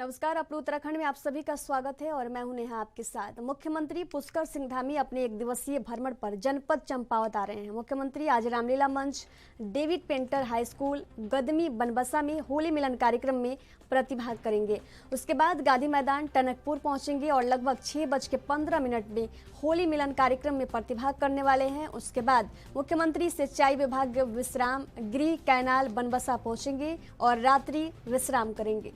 नमस्कार, अपने उत्तराखंड में आप सभी का स्वागत है और मैं हूं नेहा आपके साथ। मुख्यमंत्री पुष्कर सिंह धामी अपने एक दिवसीय भ्रमण पर जनपद चंपावत आ रहे हैं। मुख्यमंत्री आज रामलीला मंच, डेविड पेंटर हाई स्कूल, गदमी बनबसा में होली मिलन कार्यक्रम में प्रतिभाग करेंगे। उसके बाद गांधी मैदान टनकपुर पहुंचेंगे और लगभग 6:15 में होली मिलन कार्यक्रम में प्रतिभाग करने वाले हैं। उसके बाद मुख्यमंत्री सिंचाई विभाग विश्राम गृह कैनाल बनबसा पहुंचेंगे और रात्रि विश्राम करेंगे।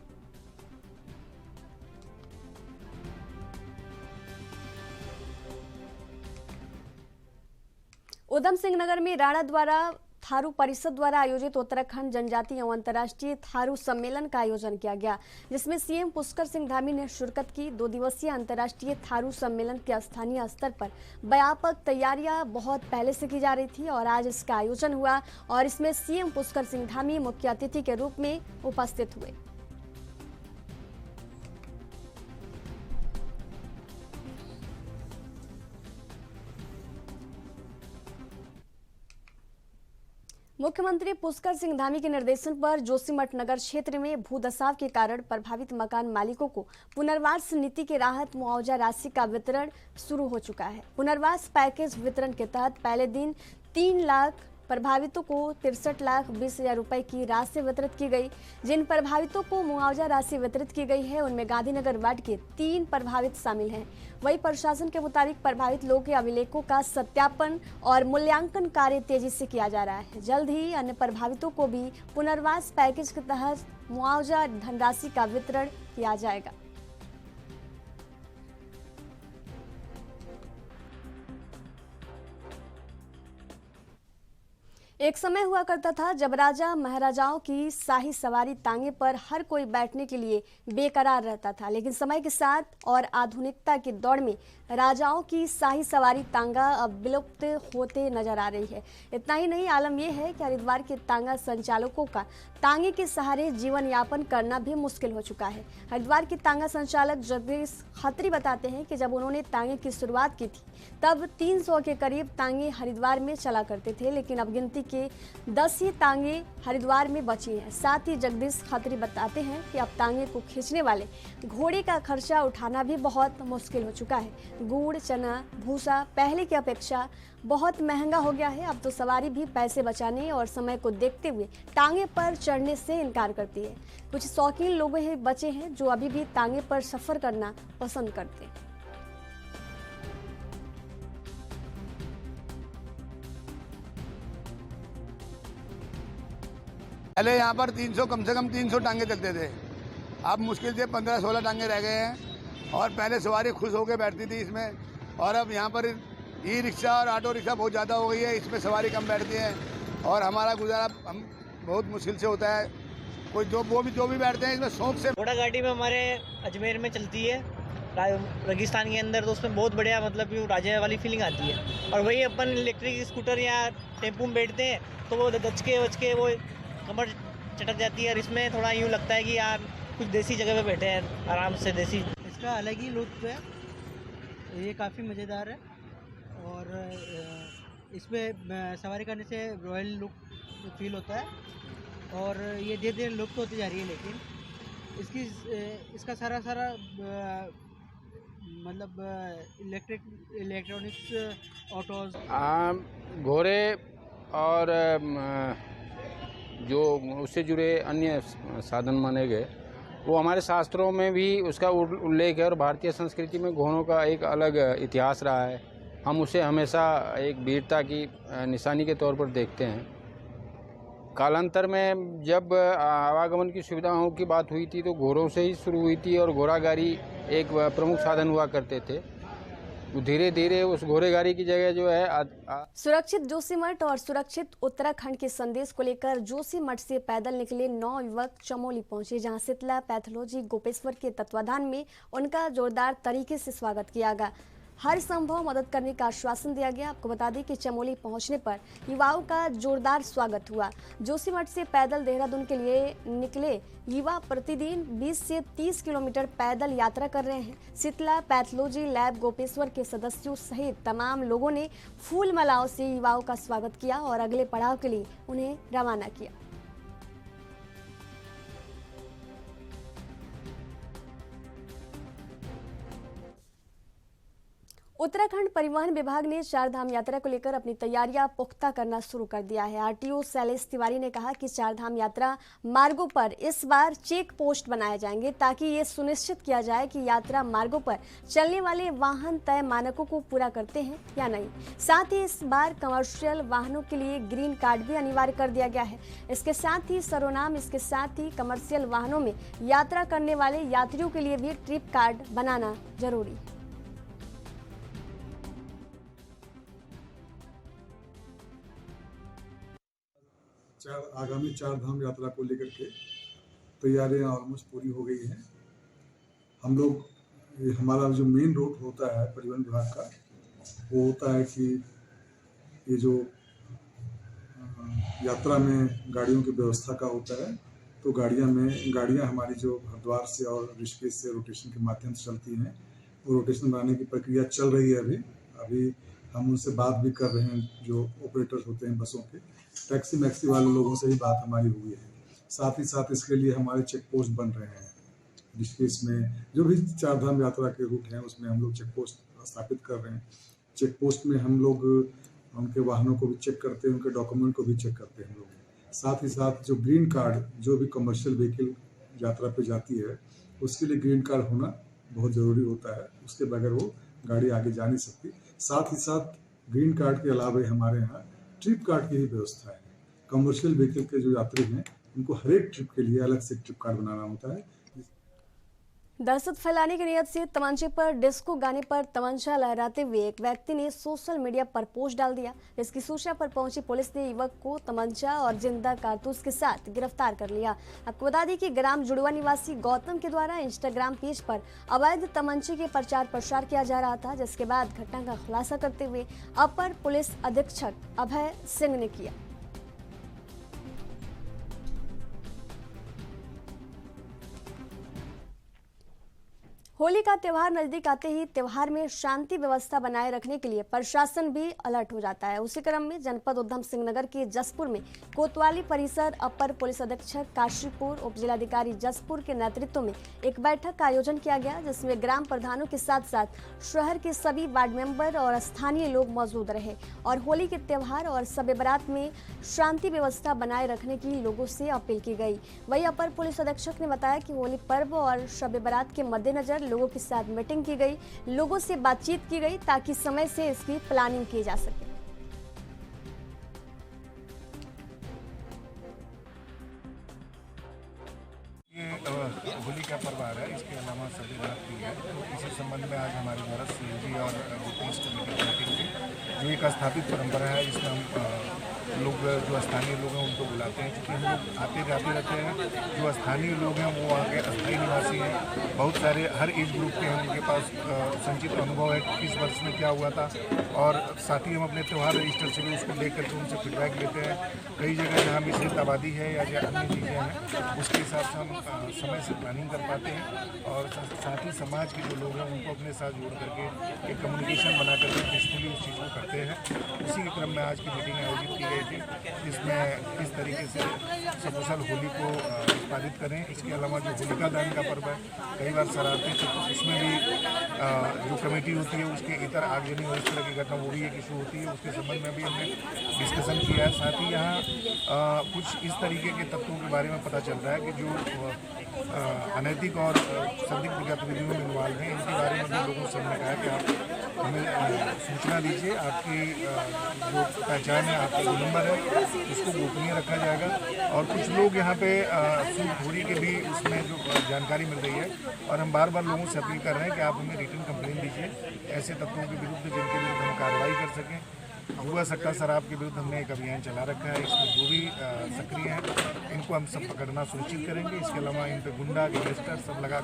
उधम सिंह नगर में राणा द्वारा थारू परिषद द्वारा आयोजित उत्तराखंड जनजाति एवं अंतर्राष्ट्रीय थारू सम्मेलन का आयोजन किया गया, जिसमें सीएम पुष्कर सिंह धामी ने शिरकत की। 2 दिवसीय अंतर्राष्ट्रीय थारू सम्मेलन के स्थानीय स्तर पर व्यापक तैयारियां बहुत पहले से की जा रही थी और आज इसका आयोजन हुआ और इसमें सीएम पुष्कर सिंह धामी मुख्य अतिथि के रूप में उपस्थित हुए। मुख्यमंत्री पुष्कर सिंह धामी के निर्देशन पर जोशीमठ नगर क्षेत्र में भूदसाव के कारण प्रभावित मकान मालिकों को पुनर्वास नीति के राहत मुआवजा राशि का वितरण शुरू हो चुका है। पुनर्वास पैकेज वितरण के तहत पहले दिन 3 लाख प्रभावितों को 63,20,000 रुपए की राशि वितरित की गई। जिन प्रभावितों को मुआवजा राशि वितरित की गई है उनमें गांधीनगर वार्ड के 3 प्रभावित शामिल हैं। वहीं प्रशासन के मुताबिक प्रभावित लोगों के अभिलेखों का सत्यापन और मूल्यांकन कार्य तेजी से किया जा रहा है। जल्द ही अन्य प्रभावितों को भी पुनर्वास पैकेज के तहत मुआवजा धनराशि का वितरण किया जाएगा। एक समय हुआ करता था जब राजा महाराजाओं की शाही सवारी तांगे पर हर कोई बैठने के लिए बेकरार रहता था, लेकिन समय के साथ और आधुनिकता की दौड़ में राजाओं की शाही सवारी तांगा अब विलुप्त होते नजर आ रही है। इतना ही नहीं, आलम यह है कि हरिद्वार के तांगा संचालकों का तांगे के सहारे जीवन यापन करना भी मुश्किल हो चुका है। हरिद्वार के तांगा संचालक जगदीश खत्री बताते हैं कि जब उन्होंने तांगे की शुरुआत की थी तब 300 के करीब तांगे हरिद्वार में चला करते थे, लेकिन अब गिनती के 10 ही तांगे हरिद्वार में बची हैं। साथ ही जगदीश खत्री बताते हैं कि अब तांगे को खींचने वाले घोड़े का खर्चा उठाना भी बहुत मुश्किल हो चुका है। गुड़, चना, भूसा पहले की अपेक्षा बहुत महंगा हो गया है। अब तो सवारी भी पैसे बचाने और समय को देखते हुए टांगे पर चढ़ने से इनकार करती है। कुछ शौकीन लोग ही बचे हैं जो अभी भी तांगे पर सफर करना पसंद करते हैं। पहले यहाँ पर 300 कम से कम 300 टांगे चलते थे। अब मुश्किल से 15-16 टांगे रह गए हैं और पहले सवारी खुश होकर बैठती थी इसमें, और अब यहाँ पर ई रिक्शा और ऑटो रिक्शा बहुत ज़्यादा हो गई है, इसमें सवारी कम बैठती है और हमारा गुजारा हम बहुत मुश्किल से होता है। कोई जो भी बैठते हैं इसमें शौक से। घोड़ा गाड़ी में हमारे अजमेर में चलती है रेगिस्तान के अंदर, तो उसमें बहुत बढ़िया मतलब राजा वाली फीलिंग आती है। और वही अपन इलेक्ट्रिक स्कूटर या टेम्पो में बैठते हैं तो वो दचके वचके वो कमर चटक जाती है और इसमें थोड़ा यूँ लगता है कि यार कुछ देसी जगह पे बैठे हैं आराम से। देसी इसका अलग ही लुत्फ है, ये काफ़ी मज़ेदार है और इसमें सवारी करने से रॉयल लुक फील होता है और ये धीरे धीरे लुप्त होती जा रही है। लेकिन इसका सारा मतलब इलेक्ट्रॉनिक्स ऑटोज, घोड़े और जो उससे जुड़े अन्य साधन माने गए वो हमारे शास्त्रों में भी उसका उल्लेख है और भारतीय संस्कृति में घोड़ों का एक अलग इतिहास रहा है। हम उसे हमेशा एक वीरता की निशानी के तौर पर देखते हैं। कालांतर में जब आवागमन की सुविधाओं की बात हुई थी तो घोड़ों से ही शुरू हुई थी और घोड़ा गाड़ी एक प्रमुख साधन हुआ करते थे। धीरे धीरे उस घोड़ेगाड़ी की जगह जो है सुरक्षित जोशीमठ और सुरक्षित उत्तराखंड के संदेश को लेकर जोशीमठ से पैदल निकले 9 युवक चमोली पहुंचे, जहां शीतला पैथोलॉजी गोपेश्वर के तत्वाधान में उनका जोरदार तरीके से स्वागत किया गया। हर संभव मदद करने का आश्वासन दिया गया। आपको बता दें कि चमोली पहुंचने पर युवाओं का जोरदार स्वागत हुआ। जोशीमठ से पैदल देहरादून के लिए निकले युवा प्रतिदिन 20 से 30 किलोमीटर पैदल यात्रा कर रहे हैं। शीतला पैथोलॉजी लैब गोपेश्वर के सदस्यों सहित तमाम लोगों ने फूल मालाओं से युवाओं का स्वागत किया और अगले पड़ाव के लिए उन्हें रवाना किया। उत्तराखंड परिवहन विभाग ने चारधाम यात्रा को लेकर अपनी तैयारियां पुख्ता करना शुरू कर दिया है। आरटीओ शैलेश तिवारी ने कहा कि चारधाम यात्रा मार्गों पर इस बार चेक पोस्ट बनाए जाएंगे ताकि ये सुनिश्चित किया जाए कि यात्रा मार्गों पर चलने वाले वाहन तय मानकों को पूरा करते हैं या नहीं। साथ ही इस बार कमर्शियल वाहनों के लिए ग्रीन कार्ड भी अनिवार्य कर दिया गया है। इसके साथ ही सर्वनाम इसके साथ ही कमर्शियल वाहनों में यात्रा करने वाले यात्रियों के लिए भी ट्रिप कार्ड बनाना जरूरी है। आगामी चारधाम यात्रा को लेकर के तैयारियां ऑलमोस्ट पूरी हो गई हैं। हम लोग हमारा जो मेन रूट होता है परिवहन विभाग का, वो होता है कि ये जो यात्रा में गाड़ियों की व्यवस्था का होता है, तो गाड़ियां हमारी जो हरिद्वार से और ऋषिकेश से रोटेशन के माध्यम से चलती हैं। वो रोटेशन बनाने की प्रक्रिया चल रही है। अभी हम उनसे बात भी कर रहे हैं, जो ऑपरेटर्स होते हैं बसों के, टैक्सी मैक्सी वाले लोगों से भी बात हमारी हुई है। साथ ही साथ इसके लिए हमारे चेक पोस्ट बन रहे हैं। ऋषिकेश में जो भी चारधाम यात्रा के रूट हैं उसमें हम लोग चेक पोस्ट स्थापित कर रहे हैं। चेक पोस्ट में हम लोग उनके वाहनों को भी चेक करते हैं, उनके डॉक्यूमेंट को भी चेक करते हैं हम लोग। साथ ही साथ जो ग्रीन कार्ड, जो भी कमर्शियल व्हीकल यात्रा पे जाती है उसके लिए ग्रीन कार्ड होना बहुत ज़रूरी होता है। उसके बगैर वो गाड़ी आगे जा नहीं सकती। साथ ही साथ ग्रीन कार्ड के अलावा हमारे यहाँ ट्रिप कार्ड की भी व्यवस्था है। कमर्शियल व्हीकल के जो यात्री हैं उनको हर एक ट्रिप के लिए अलग से ट्रिप कार्ड बनाना होता है। दहशत फैलाने की नियत से तमंचे पर डिस्को गाने पर तमंचा लहराते हुए एक व्यक्ति ने सोशल मीडिया पर पोस्ट डाल दिया। इसकी सूचना पर पहुंची पुलिस ने युवक को तमंचा और जिंदा कारतूस के साथ गिरफ्तार कर लिया। आपको बता दें कि ग्राम जुड़वा निवासी गौतम के द्वारा इंस्टाग्राम पेज पर अवैध तमंचे के प्रचार प्रसार किया जा रहा था, जिसके बाद घटना का खुलासा करते हुए अपर पुलिस अधीक्षक अभय सिंह ने किया। होली का त्योहार नजदीक आते ही त्योहार में शांति व्यवस्था बनाए रखने के लिए प्रशासन भी अलर्ट हो जाता है। उसी क्रम में जनपद उधम सिंह नगर के जसपुर में कोतवाली परिसर अपर पुलिस अधीक्षक काशीपुर, उप जिलाधिकारी जसपुर के नेतृत्व में एक बैठक का आयोजन किया गया, जिसमें ग्राम प्रधानों के साथ साथ शहर के सभी वार्ड मेंबर और स्थानीय लोग मौजूद रहे और होली के त्योहार और शब बारात में शांति व्यवस्था बनाए रखने की लोगों से अपील की गई। वहीं अपर पुलिस अधीक्षक ने बताया कि होली पर्व और शब बारात के मद्देनजर लोगों के साथ मीटिंग की गई, लोगों से बातचीत की गई ताकि समय से इसकी प्लानिंग की जा सके। ये होली का पर्व आ रहा है, इसके अलावा शब बारात भी है। तो इसी संबंध में आज हमारे द्वारा सीएजी और पुलिस कमेटी मीटिंग हुई। जो एक स्थापित परंपरा है, जिसमें हम लोग जो स्थानीय लोग हैं उनको बुलाते हैं, क्योंकि हम लोग आते जाते रहते हैं। जो स्थानीय लोग हैं वो वहाँ के अस्थायी निवासी हैं, बहुत सारे हर एज ग्रुप के हैं, उनके पास संचित अनुभव है कि इस वर्ष में क्या हुआ था। और साथ ही हम अपने त्यौहार रजिस्टर से भी उसको देख करके उनसे फीडबैक लेते हैं। कई जगह जहाँ मिश्रित आबादी है या अन्य चीज़ें हैं, उसके हिसाब से हम समय से प्लानिंग कर पाते हैं। और साथ ही समाज के जो लोग हैं उनको अपने साथ जोड़ करके एक कम्युनिकेशन बना करके पीसफुली उस चीज़ को करते हैं। उसी के क्रम में आज की मीटिंग आयोजित की गई थी, जिसमें किस तरीके से सकुशल होली को निष्पादित करें। इसके अलावा जो होलिका दहन का पर्व है, कई बार शरारतें, तो उसमें भी जो कमेटी होती है उसके इतर आगजनी और इस तरह की घटना वो भी एक इशू होती है, उसके संबंध में भी हमने डिस्कशन किया है। साथ ही यहाँ कुछ इस तरीके के तत्वों के बारे में पता चल रहा है कि जो अनैतिक और संदिग्ध गतिविधियों में इन्वॉल्व हैं, इनके बारे में भी लोगों से हमने कहा कि आप हमें सूचना दीजिए। आपकी जो पहचान है, आपका जो नंबर है, उसको गोपनीय रखा जाएगा। और कुछ लोग यहाँ पे सूदखोरी के भी उसमें जो जानकारी मिल रही है, और हम बार बार लोगों से अपील कर रहे हैं कि आप हमें रिटन कंप्लेंट दीजिए ऐसे तत्वों के विरुद्ध, जिनके विरुद्ध हम कार्रवाई कर सकें। हुआ सट्टा शराब के विरुद्ध हमने एक अभियान चला रखा है, इसमें जो भी सक्रिय हैं इनको हम सब पकड़ना सुनिश्चित करेंगे। इसके अलावा इन पर गुंडा, गैंगस्टर सब लगा।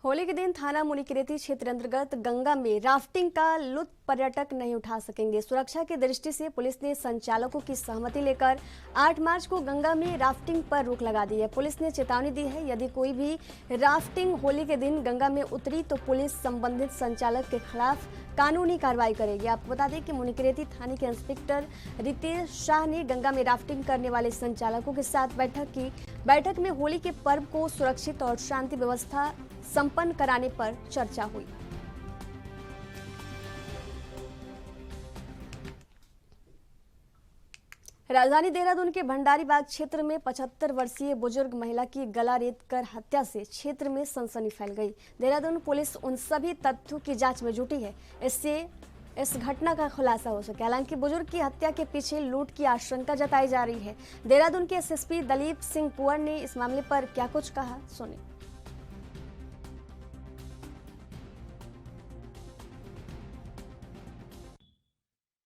होली के दिन थाना मुनिकीरेती क्षेत्र अंतर्गत गंगा में राफ्टिंग का लुत्फ पर्यटक नहीं उठा सकेंगे। सुरक्षा की दृष्टि से पुलिस ने संचालकों की सहमति लेकर 8 मार्च को गंगा में राफ्टिंग पर रोक लगा दी है। पुलिस ने चेतावनी दी है, यदि कोई भी राफ्टिंग होली के दिन गंगा में उतरी तो पुलिस संबंधित संचालक के खिलाफ कानूनी कार्रवाई करेगी। आपको बता दें कि मुनिकीरेती थाने के इंस्पेक्टर रितेश शाह ने गंगा में राफ्टिंग करने वाले संचालकों के साथ बैठक की। बैठक में होली के पर्व को सुरक्षित और शांति व्यवस्था संपन्न कराने पर चर्चा हुई। राजधानी देहरादून के भंडारीबाग क्षेत्र में 75 वर्षीय बुजुर्ग महिला की गला रेतकर हत्या से क्षेत्र में सनसनी फैल गई। देहरादून पुलिस उन सभी तथ्यों की जांच में जुटी है, इससे इस घटना का खुलासा हो सके। हालांकि बुजुर्ग की हत्या के पीछे लूट की आशंका जताई जा रही है। देहरादून के एसएसपी दलीप सिंह पुअर ने इस मामले पर क्या कुछ कहा, सुनिए।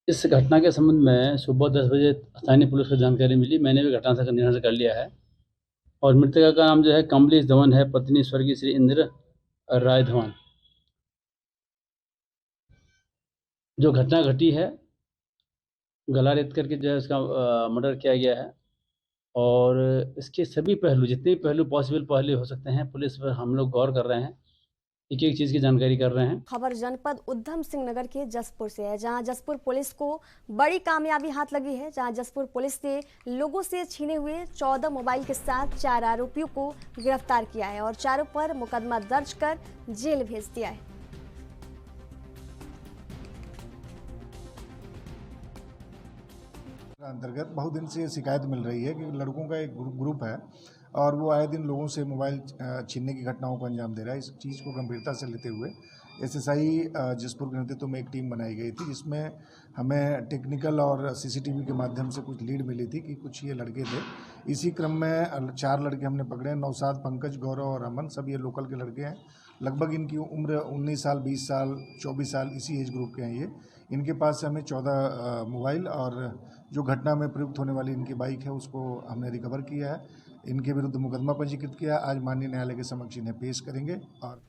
इस घटना के संबंध में सुबह 10 बजे स्थानीय पुलिस को जानकारी मिली। मैंने भी घटना का निरीक्षण कर लिया है और मृतका का नाम जो है कमलेश धवन है, पत्नी स्वर्गीय श्री इंद्र राय धवन। जो घटना घटी है, गला रेत करके जो है इसका मर्डर किया गया है और इसके सभी पहलू, जितने भी पहलू पॉसिबल पहलू हो सकते हैं, पुलिस पर हम लोग गौर कर रहे हैं, एक एक चीज की जानकारी कर रहे हैं। खबर जनपद उधम सिंह नगर के जसपुर से है, जहां जसपुर पुलिस को बड़ी कामयाबी हाथ लगी है। जहां जसपुर पुलिस ने लोगों से छीने हुए 14 मोबाइल के साथ 4 आरोपियों को गिरफ्तार किया है और चारों पर मुकदमा दर्ज कर जेल भेज दिया है। अंतर्गत बहुत दिन से शिकायत मिल रही है कि लड़कों का एक ग्रुप है और वो आए दिन लोगों से मोबाइल छीनने की घटनाओं को अंजाम दे रहा है। इस चीज़ को गंभीरता से लेते हुए एसएसआई जसपुर के नेतृत्व में एक टीम बनाई गई थी, जिसमें हमें टेक्निकल और सीसीटीवी के माध्यम से कुछ लीड मिली थी कि कुछ ये लड़के थे। इसी क्रम में 4 लड़के हमने पकड़े, नौशाद, पंकज, गौरव और अमन। सब ये लोकल के लड़के हैं। लगभग इनकी उम्र 19 साल, 20 साल, 24 साल, इसी एज ग्रुप के हैं ये। इनके पास से हमें 14 मोबाइल और जो घटना में प्रयुक्त होने वाली इनकी बाइक है उसको हमने रिकवर किया है। इनके विरुद्ध मुकदमा पंजीकृत किया। आज माननीय न्यायालय के समक्ष इन्हें पेश करेंगे। और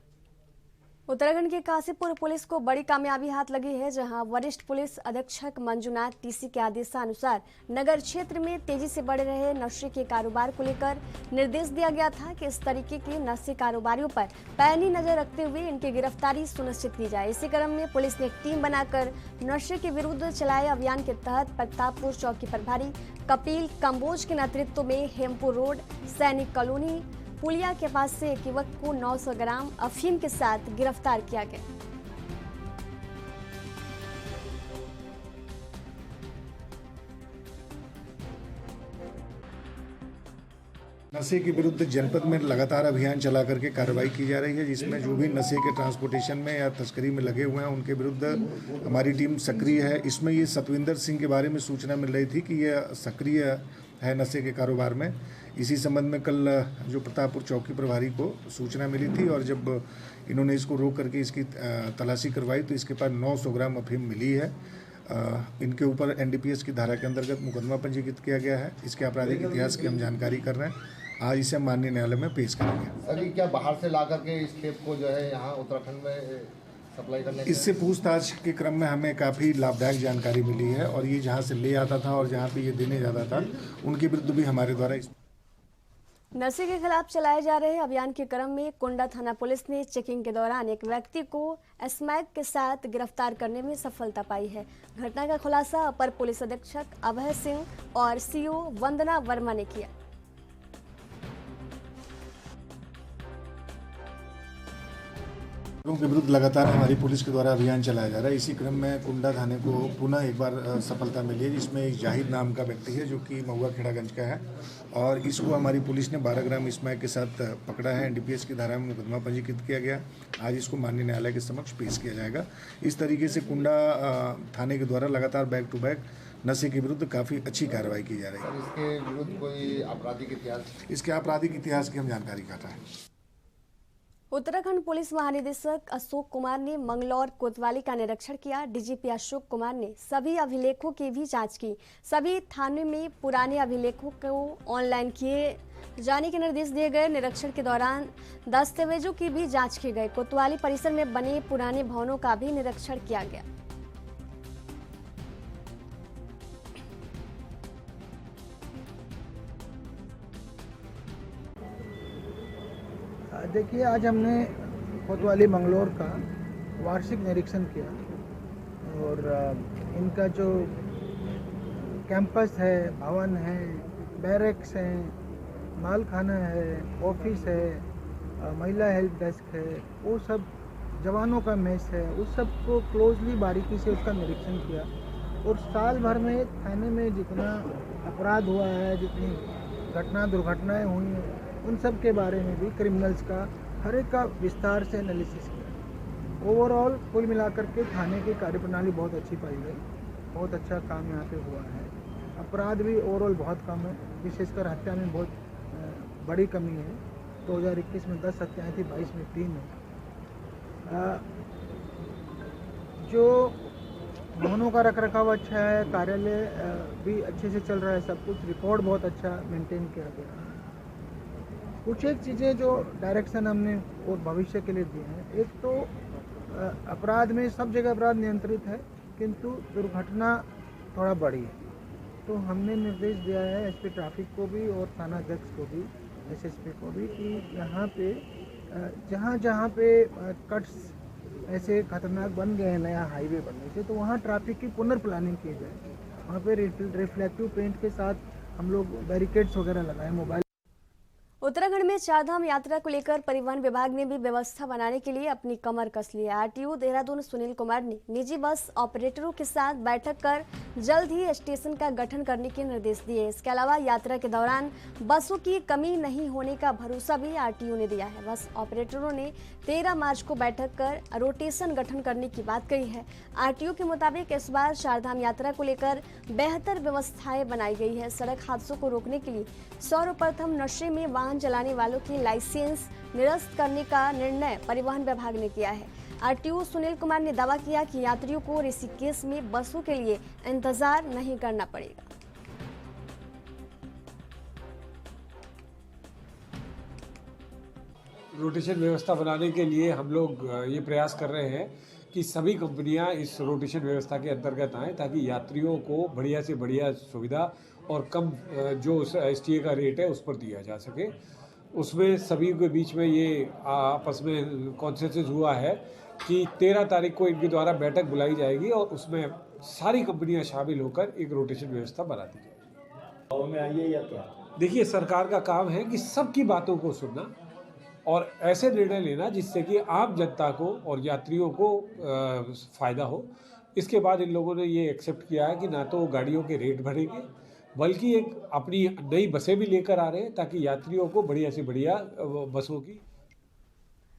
उत्तराखंड के काशीपुर पुलिस को बड़ी कामयाबी हाथ लगी है, जहां वरिष्ठ पुलिस अधीक्षक मंजुनाथ टीसी के आदेशानुसार नगर क्षेत्र में तेजी से बढ़ रहे नशे के कारोबार को लेकर निर्देश दिया गया था कि इस तरीके के नशे कारोबारियों पर पैनी नजर रखते हुए इनकी गिरफ्तारी सुनिश्चित की जाए। इसी क्रम में पुलिस ने एक टीम बनाकर नशे के विरुद्ध चलाए अभियान के तहत प्रतापपुर चौकी प्रभारी कपिल कंबोज के नेतृत्व में हेमपुर रोड, सैनिक कॉलोनी, पुलिया के पास से एक युवक को 900 ग्राम अफीम के साथ गिरफ्तार किया गया। नशे के विरुद्ध जनपद में लगातार अभियान चला करके कार्रवाई की जा रही है, जिसमें जो भी नशे के ट्रांसपोर्टेशन में या तस्करी में लगे हुए हैं उनके विरुद्ध हमारी टीम सक्रिय है। इसमें ये सतविंदर सिंह के बारे में सूचना मिल रही थी कि यह सक्रिय है नशे के कारोबार में। इसी संबंध में कल जो प्रतापपुर चौकी प्रभारी को सूचना मिली थी और जब इन्होंने इसको रोक करके इसकी तलाशी करवाई तो इसके पास 900 ग्राम अफीम मिली है। इनके ऊपर एनडीपीएस की धारा के अंतर्गत मुकदमा पंजीकृत किया गया है। इसके आपराधिक इतिहास की हम जानकारी कर रहे हैं। आज इसे माननीय न्यायालय में पेश करेंगे। अभी क्या बाहर से ला करके इस टेप को जो है यहाँ उत्तराखंड में सप्लाई करने, इससे पूछताछ के क्रम में हमें काफ़ी लाभदायक जानकारी मिली है और ये जहाँ से ले आता था और जहाँ पे ये देने जाता था उनके विरुद्ध भी हमारे द्वारा नशे के खिलाफ चलाए जा रहे अभियान के क्रम में कुंडा थाना पुलिस ने चेकिंग के दौरान एक व्यक्ति को स्मैक के साथ गिरफ्तार करने में सफलता पाई है। घटना का खुलासा अपर पुलिस अधीक्षक अभय सिंह और सीओ वंदना वर्मा ने किया। के विरुद्ध लगातार हमारी पुलिस के द्वारा अभियान चलाया जा रहा है। इसी क्रम में कुंडा थाने को पुनः एक बार सफलता मिली है, जिसमें एक जाहिद नाम का व्यक्ति है जो कि महुआ खेड़ागंज का है और इसको हमारी पुलिस ने 12 ग्राम स्मैक के साथ पकड़ा है। एनडीपीएस की धारा में मुकदमा पंजीकृत किया गया। आज इसको माननीय न्यायालय के समक्ष पेश किया जाएगा। इस तरीके से कुंडा थाने के द्वारा लगातार बैक टू बैक नशे के विरुद्ध काफ़ी अच्छी कार्रवाई की जा रही है। इसके विरुद्ध कोई आपराधिक इतिहास, इसके आपराधिक इतिहास की हम जानकारी कर रहे हैं। उत्तराखंड पुलिस महानिदेशक अशोक कुमार ने मंगलौर कोतवाली का निरीक्षण किया। डीजीपी अशोक कुमार ने सभी अभिलेखों की भी जांच की। सभी थानों में पुराने अभिलेखों को ऑनलाइन किए जाने के निर्देश दिए गए। निरीक्षण के दौरान दस्तावेजों की भी जांच की गई। कोतवाली परिसर में बने पुराने भवनों का भी निरीक्षण किया गया। देखिए, आज हमने कोतवाली मंगलौर का वार्षिक निरीक्षण किया और इनका जो कैंपस है, भवन है, बैरक्स हैं, मालखाना है, ऑफिस है, महिला हेल्प डेस्क है, वो सब जवानों का मेस है, उस सब को क्लोजली बारीकी से उसका निरीक्षण किया। और साल भर में थाने में जितना अपराध हुआ है, जितनी दुर्घटनाएं हुई हैं, उन सब के बारे में भी क्रिमिनल्स का हर एक का विस्तार से एनालिसिस किया। ओवरऑल कुल मिलाकर के थाने की कार्यप्रणाली बहुत अच्छी पाई गई। बहुत अच्छा काम यहाँ पे हुआ है। अपराध भी ओवरऑल बहुत कम है, विशेषकर हत्या में बहुत बड़ी कमी है। 2021 में 10 हत्याएँ थी, 22 में 3 है। जो भवनों का रखरखाव अच्छा है, कार्यालय भी अच्छे से चल रहा है, सब कुछ रिकॉर्ड बहुत अच्छा मेंटेन किया गया है। कुछ एक चीज़ें जो डायरेक्शन हमने और भविष्य के लिए दिए हैं, एक तो अपराध में सब जगह अपराध नियंत्रित है, किंतु दुर्घटना थोड़ा बढ़ी है। तो हमने निर्देश दिया है एसपी ट्रैफिक को भी और थाना अध्यक्ष को भी, एसएसपी को भी, कि यहाँ पे जहाँ पे कट्स ऐसे खतरनाक बन गए हैं नया हाईवे बनने से, तो वहाँ ट्रैफिक की पुनर्प्लानिंग की जाए। वहाँ पे रिफ्लेक्टिव पेंट के साथ हम लोग बैरिकेड्स वगैरह लगाए। मोबाइल उत्तराखंड में चारधाम यात्रा को लेकर परिवहन विभाग ने भी व्यवस्था बनाने के लिए अपनी कमर कस ली है। आरटीओ देहरादून सुनील कुमार ने निजी बस ऑपरेटरों के साथ बैठक कर जल्द ही स्टेशन का गठन करने के निर्देश दिए। इसके अलावा यात्रा के दौरान बसों की कमी नहीं होने का भरोसा भी आरटीओ ने दिया है। बस ऑपरेटरों ने 13 मार्च को बैठक कर रोटेशन गठन करने की बात कही है। आरटीओ के मुताबिक इस बार चारधाम यात्रा को लेकर बेहतर व्यवस्थाएं बनाई गई है। सड़क हादसों को रोकने के लिए सर्वप्रथम नशे में वाहन चलाने वालों की लाइसेंस निरस्त करने का निर्णय परिवहन विभाग ने किया है। आरटीओ सुनील कुमार ने दावा किया कि यात्रियों को ऋषिकेश में बसों के लिए इंतजार नहीं करना पड़ेगा। रोटेशन व्यवस्था बनाने के लिए हम लोग ये प्रयास कर रहे हैं कि सभी कंपनियां इस रोटेशन व्यवस्था के अंतर्गत आएँ, ताकि यात्रियों को बढ़िया से बढ़िया सुविधा और कम जो एसटीए का रेट है उस पर दिया जा सके। उसमें सभी के बीच में ये आपस में कॉन्सेंसस हुआ है कि 13 तारीख को इनके द्वारा बैठक बुलाई जाएगी और उसमें सारी कंपनियां शामिल होकर एक रोटेशन व्यवस्था बना दी जाएगी। में आइए या क्या? देखिए, सरकार का काम है कि सबकी बातों को सुनना और ऐसे निर्णय लेना जिससे कि आम जनता को और यात्रियों को फ़ायदा हो। इसके बाद इन लोगों ने ये एक्सेप्ट किया है कि ना तो गाड़ियों के रेट बढ़ेंगे, बल्कि एक अपनी नई बसें भी लेकर आ रहे हैं ताकि यात्रियों को बढ़िया से बढ़िया बसों की।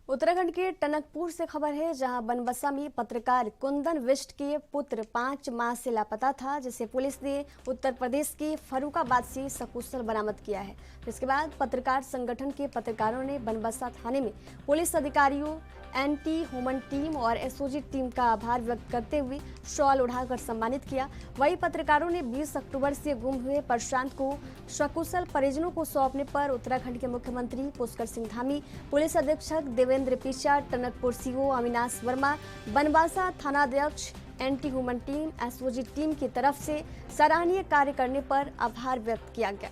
उत्तराखंड के टनकपुर से खबर है, जहां बनबसा में पत्रकार कुंदन विष्ट के पुत्र 5 माह से लापता था, जिसे पुलिस ने उत्तर प्रदेश के फर्रुखाबाद से सकुशल बरामद किया है। जिसके बाद पत्रकार संगठन के पत्रकारों ने बनबसा थाने में पुलिस अधिकारियों, एंटी ह्यूमन टीम और एसओजी टीम का आभार व्यक्त करते हुए शॉल उड़ाकर सम्मानित किया। वहीं पत्रकारों ने 20 अक्टूबर से गुम हुए प्रशांत को सकुशल परिजनों को सौंपने पर उत्तराखंड के मुख्यमंत्री पुष्कर सिंह धामी, पुलिस अधीक्षक देवेंद्र पीछा, टनकपुर सीओ अविनाश वर्मा, बनबसा थानाध्यक्ष, anti human team, SOG team की तरफ से सराहनीय कार्य करने पर आभार व्यक्त किया गया।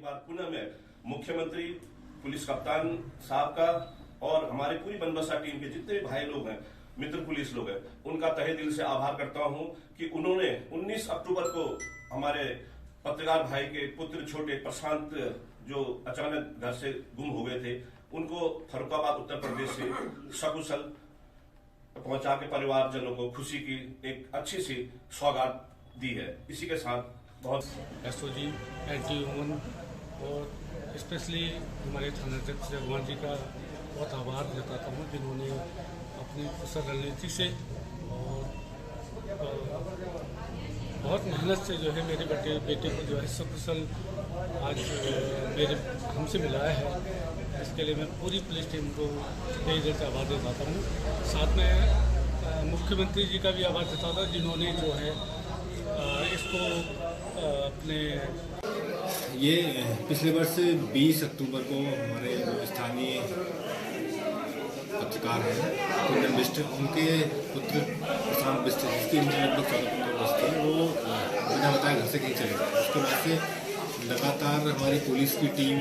पुणे में मुख्यमंत्री, पुलिस कप्तान साहब का और हमारे पूरी बनबसा टीम के जितने भी भाई लोग हैं, मित्र पुलिस लोग हैं, उनका तहे दिल से आभार करता हूं कि उन्होंने 19 अक्टूबर को हमारे पत्रकार भाई के पुत्र छोटे प्रशांत जो अचानक घर से गुम हो गए थे, उनको फर्रुखाबाद उत्तर प्रदेश से सकुशल पहुंचा के परिवारजनों को खुशी की एक अच्छी सी सौगात दी है। इसी के साथ बहुत एसओजी, एंटी ह्यूमन और स्पेशली हमारे थानाध्यक्ष जगवान जी का बहुत आभार जताता हूँ, जिन्होंने अपनी कुशल रणनीति से और बहुत मेहनत से जो है मेरे बेटे को जो है सकुशल आज मेरे हमसे मिलाया है। इसके लिए मैं पूरी पुलिस टीम को कई दिल से आभार जताता हूँ। साथ में मुख्यमंत्री जी का भी आभार जताता हूँ, जिन्होंने जो है इसको अपने ये पिछले वर्ष 20 अक्टूबर को हमारे जो स्थानीय पत्रकार हैं कुंदन बिष्ट, उनके पुत्र प्रशांत बिष्ट, जिसकी उम्र लगभग 14-15 वर्ष थी, वो बिना बताए घर से कहीं चले गए। उसके बाद से लगातार हमारी पुलिस की टीम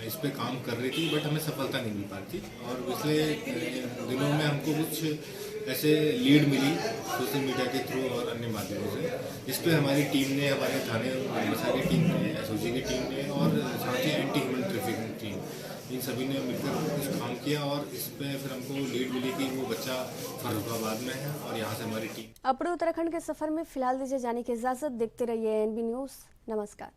इस पे काम कर रही थी, बट हमें सफलता नहीं मिल पाती। और पिछले दिनों में हमको कुछ ऐसे लीड मिली सोशल मीडिया के थ्रू और अन्य माध्यमों से। इस पर हमारी टीम ने, हमारे थाने बंबसा की टीम ने, एसओजी की टीम ने और साथ ही एंटी ह्यूमन ट्रैफिकिंग टीम, इन सभी ने मिलकर कुछ काम किया और इस पे फिर हमको लीड मिली कि वो बच्चा फर्रुखाबाद में है और यहाँ से हमारी टीम। अपने उत्तराखंड के सफर में फिलहाल दीजिए जाने की इजाजत। देखते रहिए एनबी न्यूज़। नमस्कार।